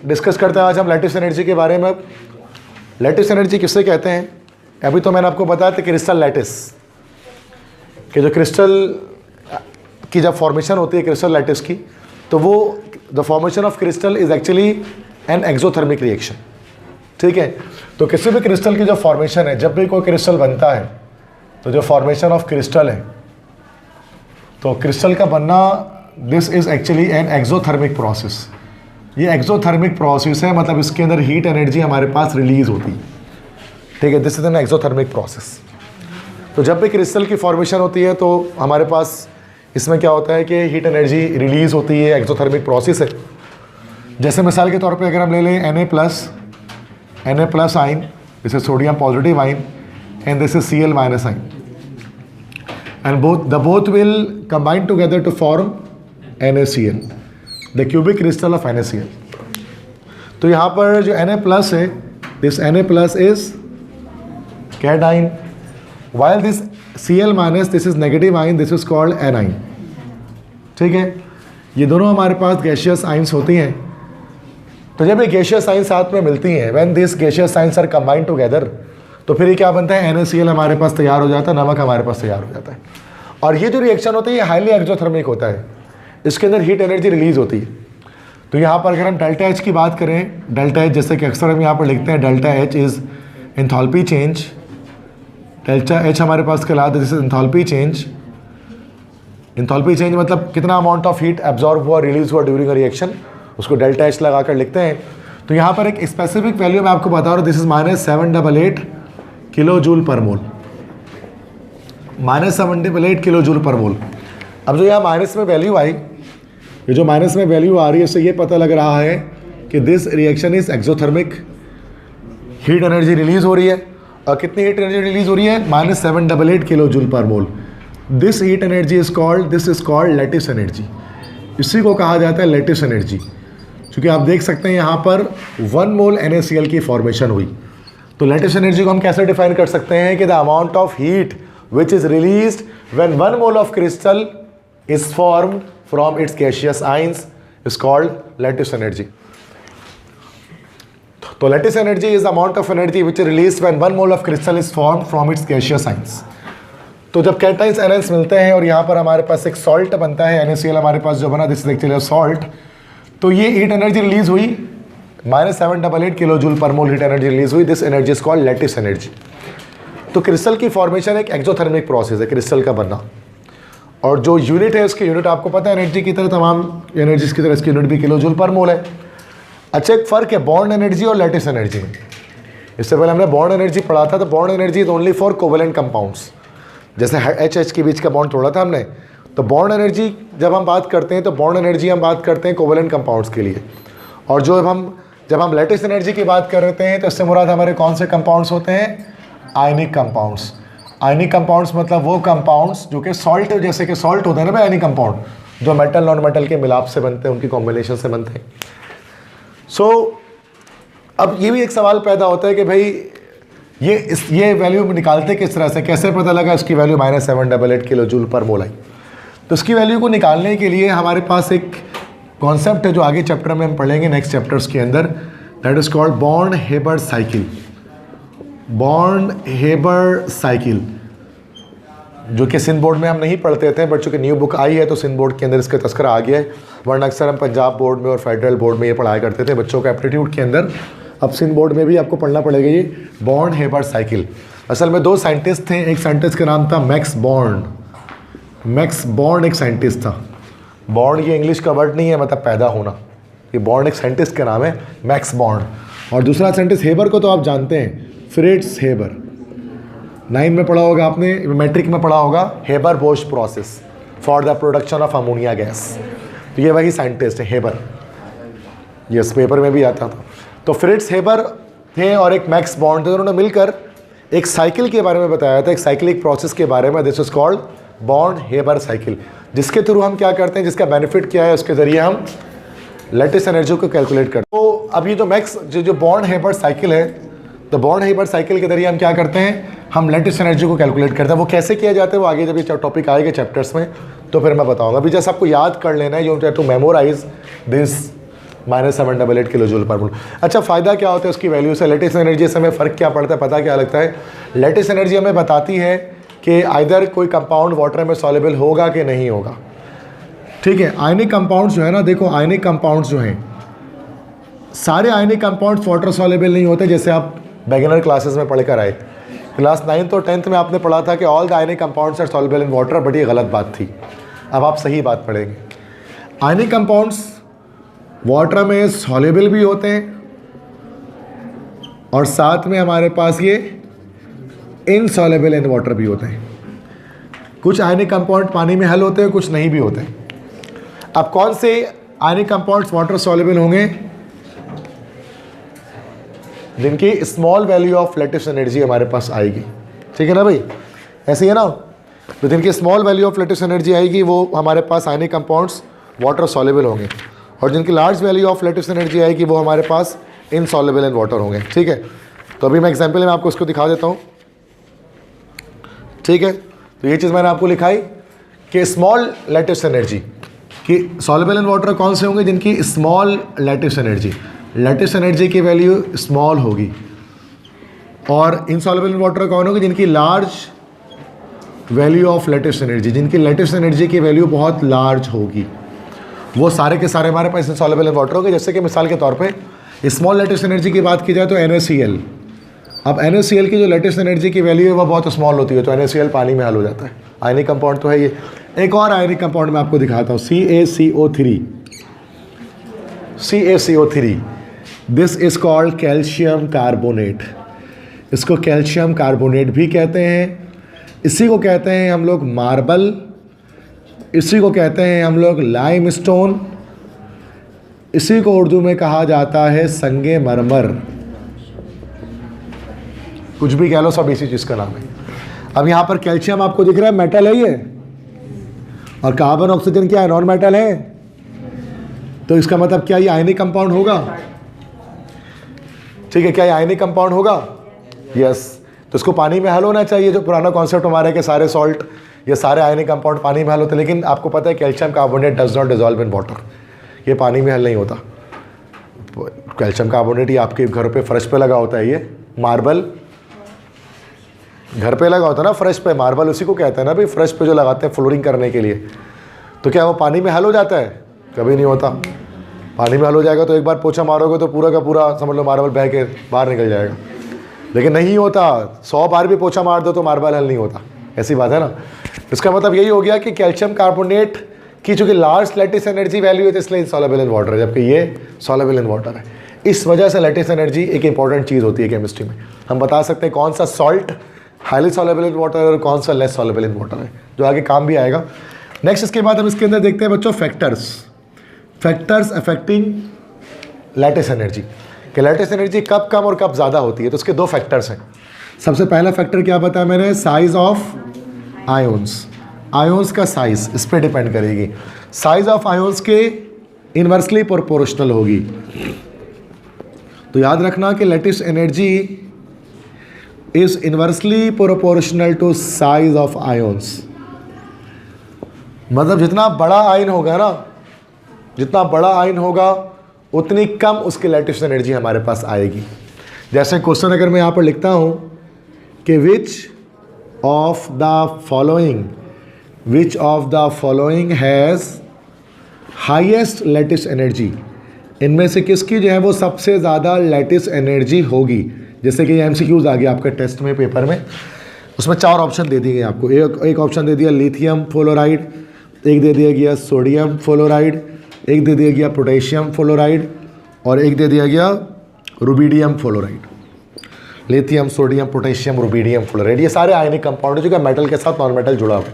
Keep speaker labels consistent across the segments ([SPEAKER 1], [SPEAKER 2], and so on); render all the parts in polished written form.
[SPEAKER 1] Discuss करते हैं आज हम लैटिस एनर्जी के बारे में। लैटिस एनर्जी किससे कहते हैं? अभी तो मैंने आपको बताया था क्रिस्टल लैटिस, कि जो क्रिस्टल की जब फॉर्मेशन होती है क्रिस्टल लैटिस की, तो वो the formation of crystal is actually an exothermic reaction. ठीक है, तो किसी भी क्रिस्टल की जो फॉर्मेशन है, जब भी कोई क्रिस्टल बनता है तो जो फॉर्मेशन ऑफ क्रिस्टल है, तो क्रिस्टल का बनना, this is actually an exothermic process. ये एक्सोथर्मिक प्रोसेस है, मतलब इसके अंदर हीट एनर्जी हमारे पास रिलीज होती है। ठीक है, this is an exothermic process. तो जब भी क्रिस्टल की फॉर्मेशन होती है तो हमारे पास इसमें क्या होता है कि हीट एनर्जी रिलीज होती है, एक्सोथर्मिक प्रोसेस है। जैसे मिसाल के तौर पे अगर हम ले लें Na plus ion, this is sodium positive ion and this is Cl minus ion, and both will combine together to form NaCl, the cubic crystal of NaCl। तो यहाँ पर जो Na प्लस है, this Na plus is cation, while this Cl minus, this is negative ion, this is called anion। ठीक है, ये दोनों हमारे पास गैशियस आइंस होती हैं। तो जब ये गैशियस आइंस साथ में मिलती हैं, when these gaseous ions are combined together, तो फिर ये क्या बनता है? NaCl हमारे पास तैयार हो जाता है, नमक हमारे पास तैयार हो जाता है। और ये जो रिएक्शन होता है ये हाईली एक्सोथर्मिक होता है, इसके अंदर हीट एनर्जी रिलीज होती है। तो यहाँ पर अगर हम डेल्टा एच की बात करें, डेल्टा एच जैसे कि अक्सर हम यहाँ पर लिखते हैं, delta H is enthalpy change. Delta H हमारे पास कहलाता है this is enthalpy change. Enthalpy change मतलब कितना अमाउंट ऑफ हीट एब्जॉर्ब हुआ, रिलीज हुआ ड्यूरिंग अ रिएक्शन, उसको डेल्टा एच लगाकर लिखते हैं। तो यहाँ पर एक स्पेसिफिक वैल्यू मैं आपको बता रहा हूँ, this is -788 kilo joule per mole, -788 kilo joule per मोल। अब जो यहाँ माइनस में वैल्यू आई, ये जो माइनस में वैल्यू आ रही है, इससे ये पता लग रहा है कि this reaction is exothermic, heat energy release हो रही है। और कितनी हीट एनर्जी रिलीज हो रही है? -788 kilo joule per mole. This heat energy is called, this is called lattice energy. इसी को कहा जाता है लैटिस एनर्जी, क्योंकि आप देख सकते हैं यहाँ पर 1 मोल NaCl की फॉर्मेशन हुई। तो लैटिस एनर्जी को हम कैसे डिफाइन कर सकते हैं कि the amount of heat which is released when 1 mole of crystal is formed from its gaseous ions is called lattice energy. तो lattice energy is amount of energy which is released when 1 mole of crystal is formed from its gaseous ions. तो जब cations anions मिलते हैं और यहाँ पर हमारे पास एक सॉल्ट बनता है, NaCl हमारे पास जो बना, दिस इज एक्चुअली सॉल्ट। तो ये हीट एनर्जी रिलीज हुई, -788 किलो जूल पर मोल हीट एनर्जी रिलीज हुई। This energy is called lattice energy. तो क्रिस्टल की फॉर्मेशन एक एक्सोथर्मिक प्रोसेस है, क्रिस्टल का बनना। और जो यूनिट है उसकी यूनिट आपको पता है एनर्जी की तरह, तमाम एनर्जीज की तरह इसकी यूनिट भी किलो जूल पर मोल है। अच्छा, एक फ़र्क है बॉन्ड एनर्जी और लैटिस एनर्जी में। इससे पहले हमने बॉन्ड एनर्जी पढ़ा था, तो bond energy is only for covalent compounds, जैसे H के बीच का बॉन्ड तोड़ा था हमने। तो बॉन्ड एनर्जी जब हम बात करते हैं तो बॉन्ड एनर्जी हम बात करते हैं कोवेलेंट कंपाउंड्स के लिए। और जब हम लैटिस एनर्जी की बात करते हैं तो इससे मुराद हमारे कौन से कंपाउंड्स होते हैं? Ionic compounds. आयनिक कंपाउंड्स मतलब वो कंपाउंड्स जो कि सॉल्ट, जैसे कि सॉल्ट होते हैं ना भाई, आयनिक कंपाउंड जो मेटल नॉन मेटल के मिलाप से बनते हैं, उनकी कॉम्बिनेशन से बनते हैं। अब ये भी एक सवाल पैदा होता है कि भाई ये वैल्यू निकालते किस तरह से, कैसे पता लगा इसकी वैल्यू -788 किलो जूल पर मोल आई? तो इसकी वैल्यू को निकालने के लिए हमारे पास एक कॉन्सेप्ट है जो आगे चैप्टर में हम पढ़ेंगे, नेक्स्ट चैप्टर्स के अंदर, that is called born-Haber cycle. Born-Haber cycle, जो कि सिंध बोर्ड में हम नहीं पढ़ते थे, बट चूँकि न्यू बुक आई है तो सिंध बोर्ड के अंदर इसका तस्करा आ गया है। वरना अक्सर हम पंजाब बोर्ड में और फेडरल बोर्ड में ये पढ़ाया करते थे बच्चों का एप्टीट्यूड के अंदर। अब सिंध बोर्ड में भी आपको पढ़ना पड़ेगा ये बॉर्न-हेबर साइकिल। असल में 2 साइंटिस्ट थे, एक साइंटिस्ट का नाम था मैक्स बॉर्न। मैक्स बॉर्न एक साइंटिस्ट था। बॉर्न ये इंग्लिश का वर्ड नहीं है, मतलब पैदा होना। ये बॉर्न एक साइंटिस्ट का नाम है, मैक्स बॉर्न। और दूसरा साइंटिस्ट हेबर को तो आप जानते हैं, फ्रिट्ज हेबर। 9 में पढ़ा होगा आपने, मैट्रिक में पढ़ा होगा, Haber Bosch process for the production of ammonia gas. तो ये वही साइंटिस्ट है हेबर, ये इस पेपर में भी आता था। तो फ्रिट्ज हेबर थे और एक मैक्स बॉर्न थे, उन्होंने मिलकर एक साइकिल के बारे में बताया था, एक साइक्लिक प्रोसेस के बारे में। This is called born-Haber cycle, जिसके थ्रू हम क्या करते हैं, जिसका बेनिफिट क्या है, उसके ज़रिए हम लैटिस एनर्जी को कैलकुलेट करते हैं। तो अभी जो मैक्स जो बॉर्न-हेबर साइकिल है, तो बॉर्न-हेबर साइकिल के जरिए हम क्या करते हैं, हम लैटिस एनर्जी को कैलकुलेट करते हैं। वो कैसे किया जाता है वो आगे जब ये टॉपिक आएगा चैप्टर्स में तो फिर मैं बताऊंगा। अभी जैसे आपको याद कर लेना है, you have to memorise this -788 kilo joule per mole. अच्छा, फ़ायदा क्या होता है उसकी वैल्यू से, लेटिस एनर्जी से हमें फ़र्क क्या पड़ता है, पता क्या लगता है? लेटिस एनर्जी हमें बताती है कि आइदर कोई कंपाउंड वाटर में सॉल्युबल होगा कि नहीं होगा। ठीक है, आयनिक कंपाउंड्स जो है ना, देखो आयनिक कंपाउंड्स जो हैं, सारे आयनिक कंपाउंड्स वाटर सॉल्युबल नहीं होते। जैसे आप बिगिनर क्लासेस में पढ़ कर आए, क्लास 9th और 10th में आपने पढ़ा था कि all the ionic compounds are soluble in water, but ये गलत बात थी। अब आप सही बात पढ़ेंगे। आयनिक कंपाउंड्स वाटर में सॉल्युबल भी होते हैं और साथ में हमारे पास ये इनसॉल्युबल इन वाटर भी होते हैं। कुछ आयनिक कंपाउंड पानी में हल होते हैं, कुछ नहीं भी होते हैं। अब कौन से आयनिक कंपाउंड्स वाटर सॉल्युबल होंगे? जिनकी small value of lattice energy हमारे पास आएगी। ठीक है ना भाई, ऐसे ही है ना? तो जिनकी small value of lattice energy आएगी वो हमारे पास आयनिक कंपाउंड्स वाटर सॉल्युबल होंगे, और जिनकी large value of lattice energy आएगी वो हमारे पास इनसॉल्युबल इन वाटर होंगे। ठीक है, तो अभी मैं एग्जाम्पल में आपको इसको दिखा देता हूँ। ठीक है, तो ये चीज़ मैंने आपको लिखाई कि स्मॉल लेटिस एनर्जी कि सॉल्युबल इन वाटर कौन से होंगे? जिनकी स्मॉल लेटिस एनर्जी की वैल्यू स्मॉल होगी, और इनसॉल्युबल इन वाटर कौन होगी? जिनकी large value of lattice energy, जिनकी लेटिस एनर्जी की वैल्यू बहुत लार्ज होगी, वो सारे के सारे हमारे पास इनसॉल्युबल इन वाटर होंगे। जैसे कि मिसाल के तौर पे स्मॉल लेटिस एनर्जी की बात की जाए तो NaCl। अब NaCl की जो लेटिस एनर्जी की वैल्यू है वो बहुत स्मॉल होती है, तो NaCl पानी में हल हो जाता है। आयनिक कंपाउंड तो है ये। एक और आयनिक कंपाउंड मैं आपको दिखाता हूँ, CaCO3। This is called calcium carbonate. इसको कैल्शियम कार्बोनेट भी कहते हैं। इसी को कहते हैं हम लोग मार्बल, इसी को कहते हैं हम लोग लाइमस्टोन, इसी को उर्दू में कहा जाता है संगे मरमर। कुछ भी कह लो, सब इसी चीज़ का नाम है। अब यहाँ पर कैल्शियम आपको दिख रहा है, मेटल है ये, और कार्बन ऑक्सीजन क्या है? नॉन मेटल है। तो इसका मतलब क्या ये आयनिक कंपाउंड होगा? ठीक है, क्या ये आयनिक कंपाउंड होगा? यस। तो इसको पानी में हल होना चाहिए। जो पुराना कॉन्सेप्ट हमारा है कि सारे सॉल्ट, ये सारे आयनिक कंपाउंड पानी में हल होते हैं, लेकिन आपको पता है calcium carbonate does not dissolve in water. ये पानी में हल नहीं होता। कैल्शियम कार्बोनेट ये आपके घर पे फर्श पे लगा होता है। ये मार्बल घर पे लगा होता है ना, फर्श पे। मार्बल उसी को कहते हैं ना भाई, फर्श पे जो लगाते हैं फ्लोरिंग करने के लिए। तो क्या वो पानी में हल हो जाता है? कभी नहीं होता। पानी में हल हो जाएगा तो एक बार पोछा मारोगे तो पूरा का पूरा समझ लो मार्बल बह के बाहर निकल जाएगा, लेकिन नहीं होता। 100 बार भी पोछा मार दो तो मार्बल हल नहीं होता। ऐसी बात है ना। इसका मतलब यही हो गया कि कैल्शियम कार्बोनेट की चूँकि लार्ज लेटिस एनर्जी वैल्यू है तो इसलिए सॉल्युबल इन वाटर है, जबकि ये सॉल्युबल इन वाटर है। इस वजह से लेटिस एनर्जी एक इंपॉर्टेंट चीज़ होती है केमिस्ट्री में। हम बता सकते हैं कौन सा salt highly soluble in water और कौन सा लेस सॉल्युबल इन वाटर है, जो आगे काम भी आएगा। नेक्स्ट इसके बाद हम इसके अंदर देखते हैं बच्चों फैक्टर्स अफेक्टिंग लेटिस एनर्जी, कि लेटिस एनर्जी कब कम और कब ज़्यादा होती है। तो उसके 2 फैक्टर्स हैं। सबसे पहला फैक्टर क्या बताया मैंने? साइज ऑफ आयोन्स का साइज इस पर डिपेंड करेगी। साइज ऑफ आयोन्स के इन्वर्सली प्रोपोर्शनल होगी। तो याद रखना कि lattice energy is inversely proportional to size of ions. मतलब जितना बड़ा आयन होगा ना, जितना बड़ा आयन होगा उतनी कम उसकी लेटिस एनर्जी हमारे पास आएगी। जैसे क्वेश्चन अगर मैं यहाँ पर लिखता हूँ कि which of the following has highest lattice energy, इनमें से किसकी जो है वो सबसे ज़्यादा लेटिस एनर्जी होगी। जैसे कि MCQs आ गया आपके टेस्ट में, पेपर में, उसमें 4 ऑप्शन दे दिए गए आपको। एक ऑप्शन दे दिया लिथियम फ्लोराइड, एक दे दिया गया सोडियम फ्लोराइड, एक दे दिया गया पोटेशियम फ्लोराइड, और एक दे दिया गया rubidium fluoride. Lithium, sodium, potassium, rubidium fluoride, ये सारे आयनिक कंपाउंड जो कि मेटल के साथ नॉन मेटल जुड़ा हुआ है,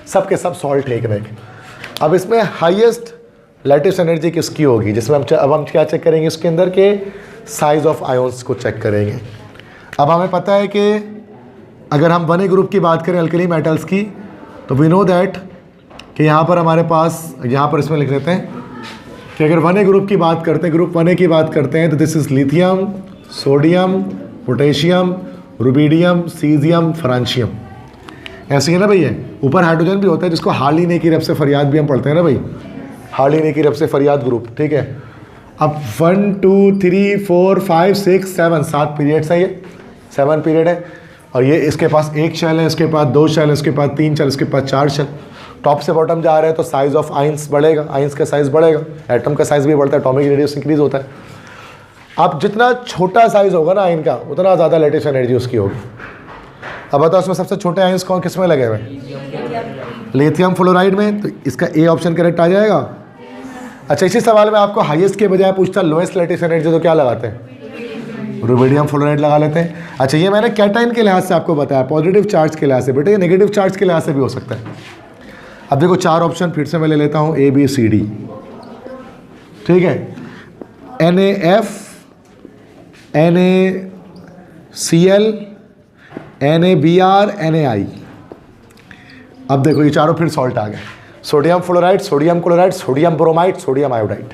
[SPEAKER 1] सब के सब सॉल्ट एक ना एक। अब इसमें हाईएस्ट लेटिस एनर्जी किसकी होगी, जिसमें हम क्या चेक करेंगे इसके अंदर के साइज ऑफ आयोन्स को चेक करेंगे। अब हमें पता है कि अगर हम 1A ग्रुप की बात करें अल्कली मेटल्स की, तो वी नो दैट कि यहाँ पर हमारे पास, यहाँ पर इसमें लिख देते हैं कि अगर 1A ग्रुप की बात करते हैं, ग्रुप 1A की बात करते हैं, तो this is lithium, sodium, potassium, rubidium, caesium, francium. ऐसे ही है ना भैया। ऊपर हाइड्रोजन भी होता है जिसको हाल ही नहीं की रब से फरियाद भी हम पढ़ते हैं ना भाई, हाल ही नहीं की रब से फरियाद ग्रुप। ठीक है। अब 1 2 3 4 5 6 7 7 पीरियड्स हैं, ये 7 पीरियड है। और ये इसके पास एक शेल है, इसके पास 2 शेल है, इसके पास 3 शेल, इसके पास 4 शेल। टॉप से बॉटम जा रहे हैं तो साइज ऑफ आइंस बढ़ेगा, आइंस का साइज बढ़ेगा, एटम का साइज भी बढ़ता है, एटॉमिक रेडियस इंक्रीज होता है। अब जितना छोटा साइज होगा ना आयन का, उतना ज़्यादा लेटेस्ट एनर्जी उसकी होगी। अब बताओ उसमें सबसे छोटे आयंस कौन किस में लगे हुए? लिथियम फ्लोराइड में। तो इसका ए ऑप्शन करेक्ट आ जाएगा। अच्छा, इसी सवाल में आपको हाईएस्ट के बजाय पूछता लोएस्ट लेटेस्ट एनर्जी, तो क्या लगाते हैं? रुबिडियम फ्लोराइड लगा लेते हैं। अच्छा, ये मैंने कैटाइन के लिहाज से आपको बताया, पॉजिटिव चार्ज के लिहाज से। बेटे ये नेगेटिव चार्ज के लिहाज से भी हो सकता है। अब देखो 4 ऑप्शन फिर से मैं ले लेता हूँ, ABCD, ठीक है। NaF, NaCl, NaBr, NaI। अब देखो ये चारों फिर सॉल्ट आ गए, sodium fluoride, sodium chloride, sodium bromide, sodium iodide.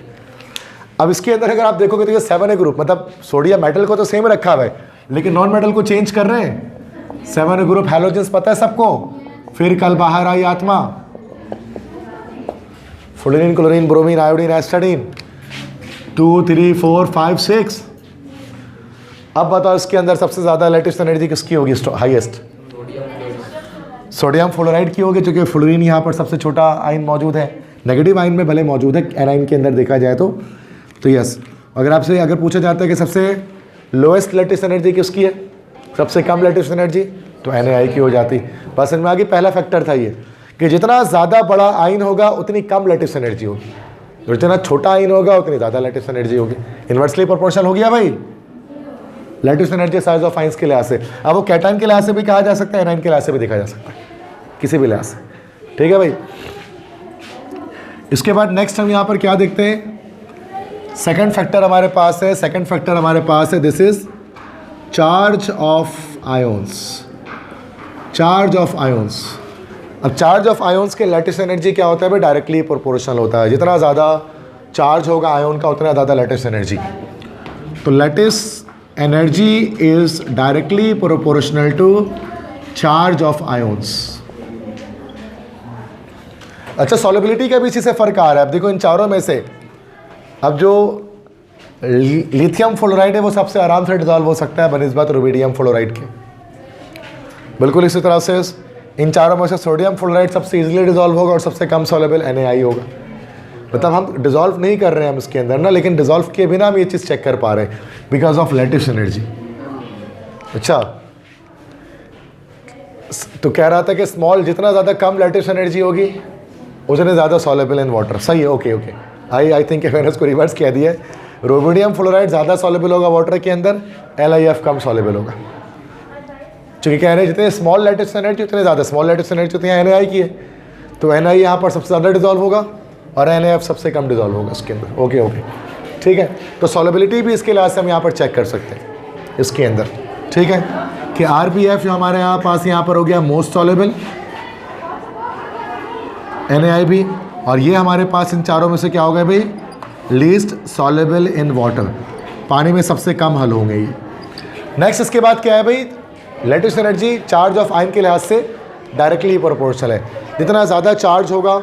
[SPEAKER 1] अब इसके अंदर अगर आप देखोगे तो ये 7 है ग्रुप, मतलब सोडियम मेटल को तो सेम रखा हुआ है, लेकिन नॉन मेटल को चेंज कर रहे हैं। 7 ग्रुप हैलोजेंस पता है सबको। फिर कल बाहर आई आत्मा, फ्लोरीन, क्लोरीन, ब्रोमीन, आयोडीन, एस्टाडीन, 2 3 4 5 6। अब बताओ इसके अंदर सबसे ज़्यादा लेटेस्ट एनर्जी किसकी होगी? हाईएस्ट सोडियम फ्लोराइड की होगी, क्योंकि फ्लोरीन यहाँ पर सबसे छोटा आयन मौजूद है। नेगेटिव आयन में भले मौजूद है एनाइन के अंदर देखा जाए तो यस। अगर आपसे अगर पूछा जाता है कि सबसे लोएस्ट लेटेस्ट एनर्जी किसकी है, सबसे कम लेटेस्ट एनर्जी, तो NaI की हो जाती। बस इनमें आगे पहला फैक्टर था ये कि जितना ज़्यादा बड़ा आयन होगा उतनी कम लेटेस्ट एनर्जी होगी, और जितना छोटा आयन होगा उतनी ज़्यादा लेटेस्ट एनर्जी होगी। इन्वर्सली प्रोपोर्शनल हो गया भाई latest energy size of ions के लिहाज से। अब वो कैटाइन के लिहाज से भी कहा जा सकता है, एनाइन के लिहाज से भी देखा जा सकता है, किसी भी लिहाज से, ठीक है भाई। इसके बाद नेक्स्ट हम यहाँ पर क्या देखते हैं? सेकंड फैक्टर हमारे पास है, सेकंड फैक्टर हमारे पास है, this is charge of ions. Charge of ions. अब चार्ज ऑफ आयोन्स के लेटेस्ट एनर्जी क्या होता है भाई? डायरेक्टली प्रोपोर्शनल होता है। जितना ज़्यादा चार्ज होगा आयोन का उतना ज़्यादा लेटेस्ट एनर्जी। तो lattice energy is directly proportional to charge of ions. अच्छा, सॉल्युबिलिटी का भी इसी से फर्क आ रहा है। अब देखो इन चारों में से अब जो लिथियम फ्लोराइड है वो सबसे आराम से डिजॉल्व हो सकता है बनिस्बत रुबिडियम फ्लोराइड के। बिल्कुल इसी तरह से इन चारों में से सोडियम फ्लोराइड सबसे इजीली डिजॉल्व होगा और सबसे कम सॉल्युबल NaI होगा। मतलब हम डिजॉल्व नहीं कर रहे हैं हम इसके अंदर ना, लेकिन डिजॉल्व किए बिना हम ये चीज़ चेक कर पा रहे हैं बिकॉज ऑफ लेटेस्ट एनर्जी। अच्छा, तो कह रहा था कि स्मॉल जितना ज़्यादा कम लेटेस्ट एनर्जी होगी उतने ज़्यादा सॉल्युबल इन वाटर। सही है, ओके ओके। आई थिंक मैंने उसको रिवर्स कह दिया है। रुबिडियम फ्लोराइड ज़्यादा सॉल्युबल होगा वाटर के अंदर, LiF कम सॉल्युबल होगा। क्योंकि कह रहे हैं जितने स्मॉल लेटेस्ट एनर्जी उतने ज़्यादा स्मॉल लेटेस्ट एनर्जी उतनी NaI की है, तो NaI यहाँ पर सबसे ज़्यादा डिजॉल्व होगा और NaF सबसे कम डिजॉल्व होगा इसके अंदर। ओके ओके, ठीक है। तो सॉल्युबिलिटी भी इसके लिहाज से हम यहाँ पर चेक कर सकते हैं इसके अंदर, ठीक है, कि RBF जो हमारे यहाँ पास यहाँ पर हो गया मोस्ट सॉल्युबल, NaI भी, और ये हमारे पास इन चारों में से क्या हो गया भाई? लीस्ट सॉल्युबल इन वाटर, पानी में सबसे कम हल होंगे ये। नेक्स्ट इसके बाद क्या है भाई? Latest energy charge of ion के लिहाज से डायरेक्टली प्रोपोर्शनल है। जितना ज़्यादा चार्ज होगा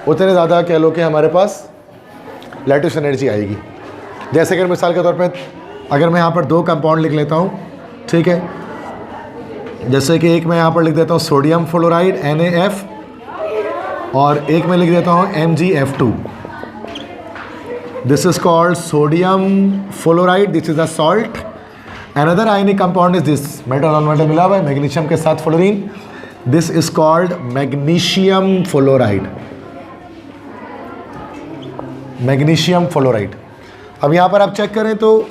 [SPEAKER 1] उतने ज़्यादा कह लो कि हमारे पास लेटेस्ट एनर्जी आएगी। जैसे कि मिसाल के तौर पे अगर मैं यहाँ पर 2 कंपाउंड लिख लेता हूँ, ठीक है, जैसे कि एक मैं यहाँ पर लिख देता हूँ सोडियम फ्लोराइड NaF और एक मैं लिख देता हूँ MgF2। This is called sodium fluoride, this is a salt. Another ionic compound is this, metal non metal मिला हुआ है मैग्नीशियम के साथ fluorine, this is called magnesium fluoride. Magnesium fluoride. अब यहाँ पर आप चेक करें तो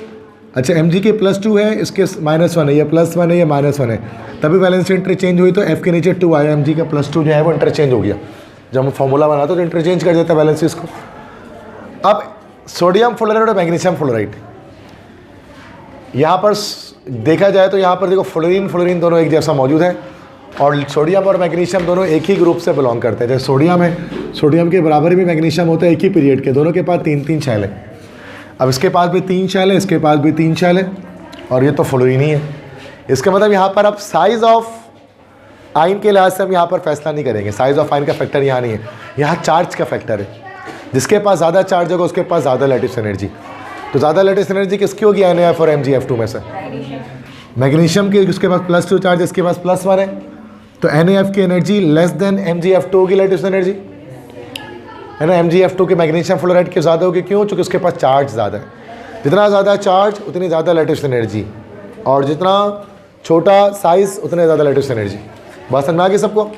[SPEAKER 1] अच्छा Mg के +2 है, इसके -1 है, ये +1 है, ये -1 है, तभी वैलेंसी इंटरचेंज हुई तो F के नीचे 2 आया, Mg का +2 जो है वो इंटरचेंज हो गया। जब हम फॉर्मूला बनाते तो इंटरचेंज कर देता है वैलेंसीज को। अब सोडियम फ्लोराइड और मैग्नीशियम फ्लोराइड यहाँ पर देखा जाए तो यहाँ पर देखो फ्लोरीन दोनों एक जैसा मौजूद है और सोडियम और मैग्नीशियम दोनों एक ही ग्रुप से बिलोंग करते हैं। जैसे सोडियम है, सोडियम के बराबर भी मैग्नीशियम होता है एक ही पीरियड के, दोनों के पास 3-3 शेल है। अब इसके पास भी 3 शेल है, इसके पास भी 3 शेल है और ये तो फ्लोरीन ही है। इसका मतलब यहाँ पर अब साइज ऑफ आयन के लिहाज से हम यहाँ पर फैसला नहीं करेंगे, साइज ऑफ आयन का फैक्टर यहाँ नहीं है, यहाँ चार्ज का फैक्टर है। जिसके पास ज़्यादा चार्ज होगा उसके पास ज़्यादा लैटिस एनर्जी। तो ज़्यादा लैटिस एनर्जी किसकी होगी, NaF और MgF2 में से? मैग्नीशियम की, उसके पास +2 चार्ज, इसके पास +1 है। तो NaF की एनर्जी लेस देन MgF2 होगी लैटिस एनर्जी, है ना। MgF2 के मैग्नीशियम फ्लोराइड की ज़्यादा होगी, क्यों? चूँकि उसके पास चार्ज ज़्यादा है। जितना ज़्यादा चार्ज उतनी ज़्यादा लैटिस एनर्जी, और जितना छोटा साइज़ उतने ज़्यादा लैटिस एनर्जी। बात समझ में आ गई सबको?